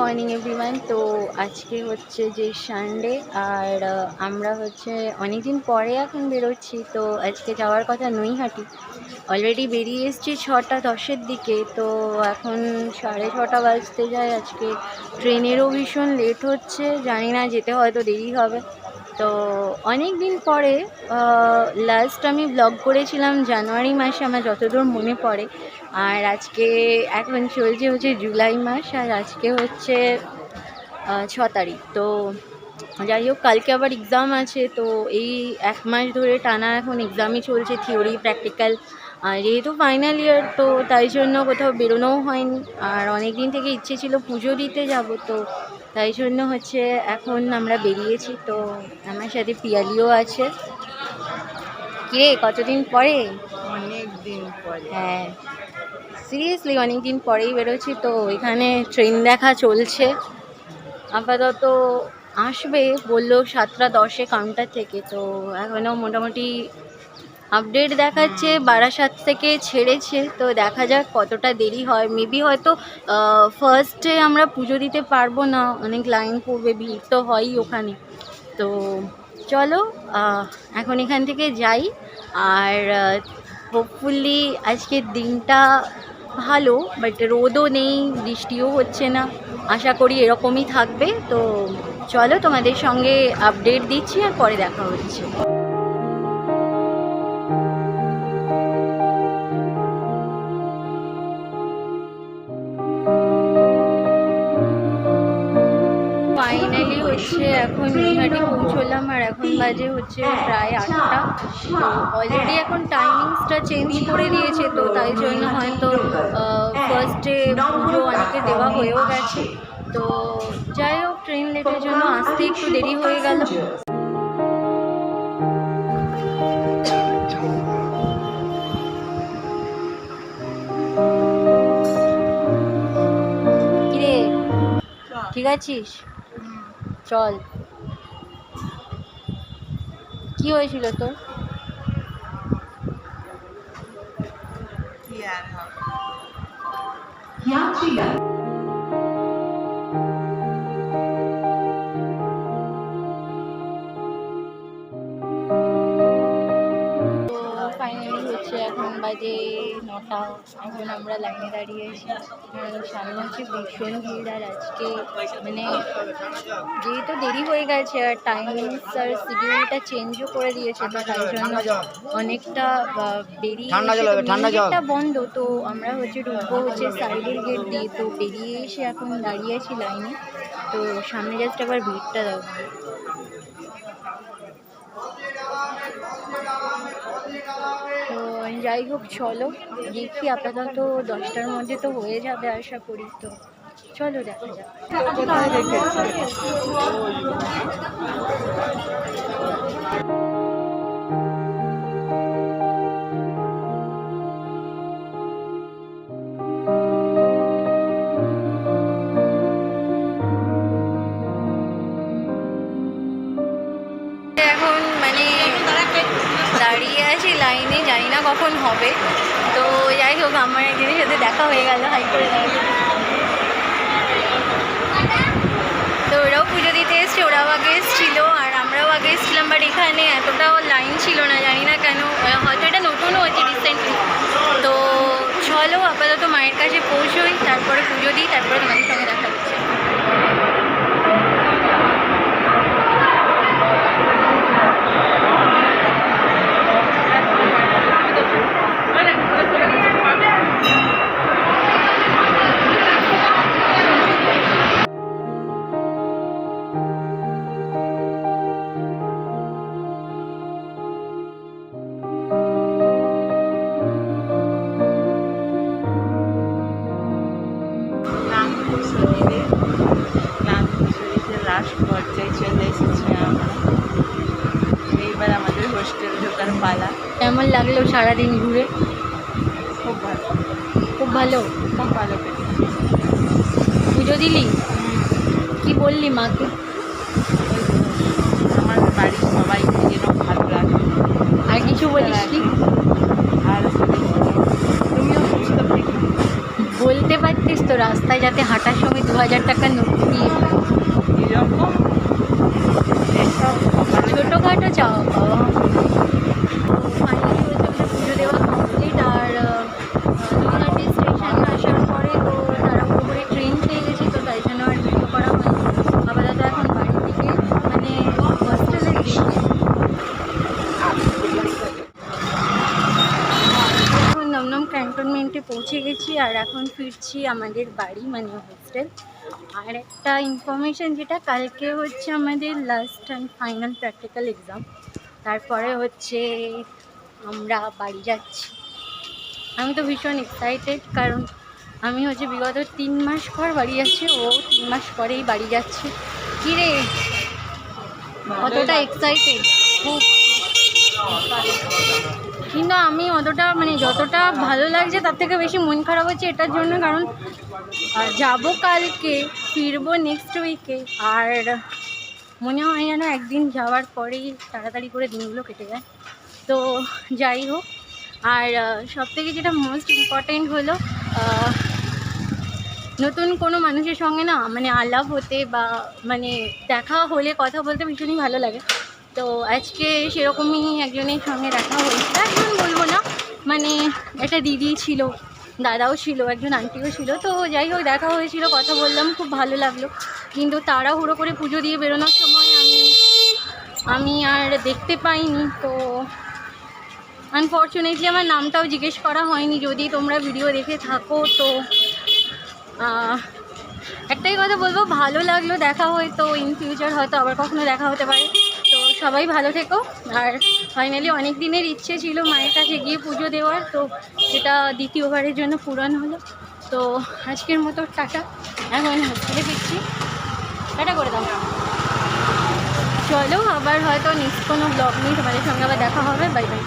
Morning everyone. তো আজকে হচ্ছে যে সানডে, আর আমরা হচ্ছে অনেকদিন পরে এখন বেরোচ্ছি। তো আজকে যাওয়ার কথা নৈহাটি। অলরেডি বেরিয়ে এসেছি 6:10-এর দিকে। তো এখন 6:30 বাজতে যায়। আজকে ট্রেনেরও ভীষণ লেট হচ্ছে, জানি না যেতে হয়তো দেরি হবে। তো অনেক দিন পরে লাস্ট আমি ব্লগ করেছিলাম জানুয়ারি মাসে, আমার যতদূর মনে পড়ে। আর আজকে এখন চলছে হচ্ছে জুলাই মাস, আর আজকে হচ্ছে 6 তারিখ। তো যাই হোক, কালকে আবার এক্সাম আছে। তো এই 1 মাস ধরে টানা এখন এক্সামই চলছে, থিওরি প্র্যাকটিক্যাল। আর যেহেতু ফাইনাল ইয়ার, তো তাই জন্য কোথাও বেরোনোও হয়নি। আর অনেক দিন থেকে ইচ্ছে ছিল পুজো দিতে যাব, তো তাই জন্য হচ্ছে এখন আমরা বেরিয়েছি। তো আমার সাথে পিয়ালিও আছে। কিরে, কতদিন পরে? অনেক দিন পরে। হ্যাঁ, সিরিয়াসলি অনেক দিন পরেই বেরোচ্ছি। তো এখানে ট্রেন দেখা চলছে। আপাতত আসবে বললো 7:10-এ কাউন্টার থেকে। তো এখনও মোটামুটি আপডেট দেখাচ্ছে বারাসাত থেকে ছেড়েছে। তো দেখা যাক কতটা দেরি হয়। মেবি হয়তো ফার্স্টে আমরা পুজো দিতে পারবো না, অনেক লাইন পড়বে, ভিড় তো হয়ই ওখানে। তো চলো এখন এখান থেকে যাই। আর হোপফুলি আজকের দিনটা ভালো, বাট রোদও নেই, বৃষ্টিও হচ্ছে না। আশা করি এরকমই থাকবে। তো চলো, তোমাদের সঙ্গে আপডেট দিচ্ছি, আর পরে দেখা হচ্ছে। ফাইনালি হচ্ছে এখন নৈহাটি পৌঁছলাম, আর এখন বাজে হচ্ছে প্রায় 8টা। তো অলরেডি এখন টাইমিংসটা চেঞ্জ করে দিয়েছে, তো তাই জন্য হয়তো ফার্স্টে পুজো অনেকে দেওয়া হয়েও গেছে। তো যাই হোক, ট্রেন লেটের জন্য আসতে একটু দেরি হয়ে গেল। কিরে, ঠিক আছিস? চল। কি হয়েছিল তোর? কি আর হবে? ফাইনালি হচ্ছে এখন বাজে 9টা। এখন আমরা লাইনে দাঁড়িয়েছি। সামনে হচ্ছে ভীষণ ভিড়। আর আজকে মানে যেহেতু দেরি হয়ে গেছে, আর টাইমিংস আর শিডিউলটা চেঞ্জও করে দিয়েছে, তো তাই জন্য অনেকটা বেরিয়ে গেটটা বন্ধ। তো আমরা হচ্ছে ঢুকবো হচ্ছে সাইডের গেট দিয়ে। তো বেরিয়ে এসে এখন দাঁড়িয়েছি লাইনে। তো সামনে জাস্ট আবার ভিড়টা দাও। তো যাই হোক, চলো দেখি, আপাতত 10টার মধ্যে তো হয়ে যাবে আশা করি। তো চলো দেখা যাক। কোথায় রেখেছি? এখন মানে দাঁড়িয়ে আছি লাইনে, জানি না কখন হবে। তো যাই হোক, আমার একজনের সাথে দেখা হয়ে গেল, হাই করে গেল। তো ওরাও পুজো দিতে এসছে, ওরাও আগে এসেছিলো আর আমরাও আগে এসেছিলাম। বাট এখানে এতটাও লাইন ছিল না, জানি না কেন, হয়তো এটা নতুনও হয়েছে রিসেন্টলি। তো চলো আপাতত মায়ের কাছে পৌঁছোই, তারপরে পুজো দিই, তারপরে তোমাদের সঙ্গে দেখা হচ্ছে। লাস্ট পর্যায়ে চলে এসেছি আমরা। এইবার আমাদের হোস্টেল ঢোকার পালা। কেমন লাগলো সারাদিন ঘুরে? খুব ভালো, খুব ভালো। খুব ভালো। পুজো দিলি? কি বললি মাকে? আমার বাড়ির সবাইকে যেন ভালো লাগে। আর কিছু বলিস কি? আর তুমিও সুস্থ থেকো। বলতে পারতিস তো রাস্তায় যাতে হাঁটার সময় 2000 টাকার নোট দিয়ে এরকম এসব সকালে ছোটোখাটো চাওয়া পাওয়া। তো ফাইনালি হচ্ছে আমাদের পুজো দেওয়া কমপ্লিট। আর নৈহাটি স্টেশনে আসার পরে তো তাড়াহুড়ো করে ট্রেন পেয়ে গেছি, তো তাই জন্য আর ভিডিও করা হয়নি। আপাতত এখন বাড়ি থেকে মানে হস্টেলের দিকে এখন নমনম ক্যান্টনমেন্টে পৌঁছে গেছি। আর এখন ফিরছি আমাদের বাড়ি মানে হোস্টেল। আর একটা ইনফরমেশান, যেটা কালকে হচ্ছে আমাদের last and final practical exam, তারপরে হচ্ছে আমরা বাড়ি যাচ্ছি। আমি তো ভীষণ এক্সাইটেড, কারণ আমি হচ্ছে বিগত 3 মাস পর বাড়ি যাচ্ছি, ও 3 মাস পরেই বাড়ি যাচ্ছে। কী রে, কতটা এক্সাইটেড খুব। কিন্তু আমি অতটা মানে যতটা ভালো লাগছে তার থেকে বেশি মন খারাপ হচ্ছে এটার জন্য, কারণ যাবো কালকে, ফিরবো নেক্সট উইকে। আর মনে হয় যেন একদিন যাওয়ার পরেই তাড়াতাড়ি করে দিনগুলো কেটে যায়। তো যাই হোক, আর সবথেকে যেটা মোস্ট ইম্পর্টেন্ট হলো নতুন কোনো মানুষের সঙ্গে না মানে আলাপ হতে বা মানে দেখা হলে কথা বলতে ভীষণই ভালো লাগে। তো আজকে সেরকমই একজনের সঙ্গে দেখা হয়েছে, একজন বলবো না, মানে একটা দিদি ছিল, দাদাও ছিল, একজন আন্টিও ছিল। তো যাই হোক, দেখা হয়েছিল, কথা বললাম, খুব ভালো লাগলো। কিন্তু তাড়াহুড়ো করে পুজো দিয়ে বেরোনোর সময় আমি আর দেখতে পাইনি। তো আনফর্চুনেটলি আমার নামটাও জিজ্ঞেস করা হয়নি। যদি তোমরা ভিডিও দেখে থাকো তো একটাই কথা বলবো, ভালো লাগলো দেখা হয়তো ইন ফিউচার হয়তো আবার কখনো দেখা হতে পারে। তো সবাই ভালো থেকো। আর ফাইনালি অনেক দিনের ইচ্ছে ছিল মায়ের কাছে গিয়ে পুজো দেওয়ার, তো সেটা দ্বিতীয়বারের জন্য পূরণ হলো। তো আজকের মতো টাটা, এখন হোস্টেলে ফিরছি। টাটা করে দাও। চলো আবার হয়তো নেক্সট কোনো ব্লগ নিয়ে তোমাদের সঙ্গে আবার দেখা হবে। Bye bye.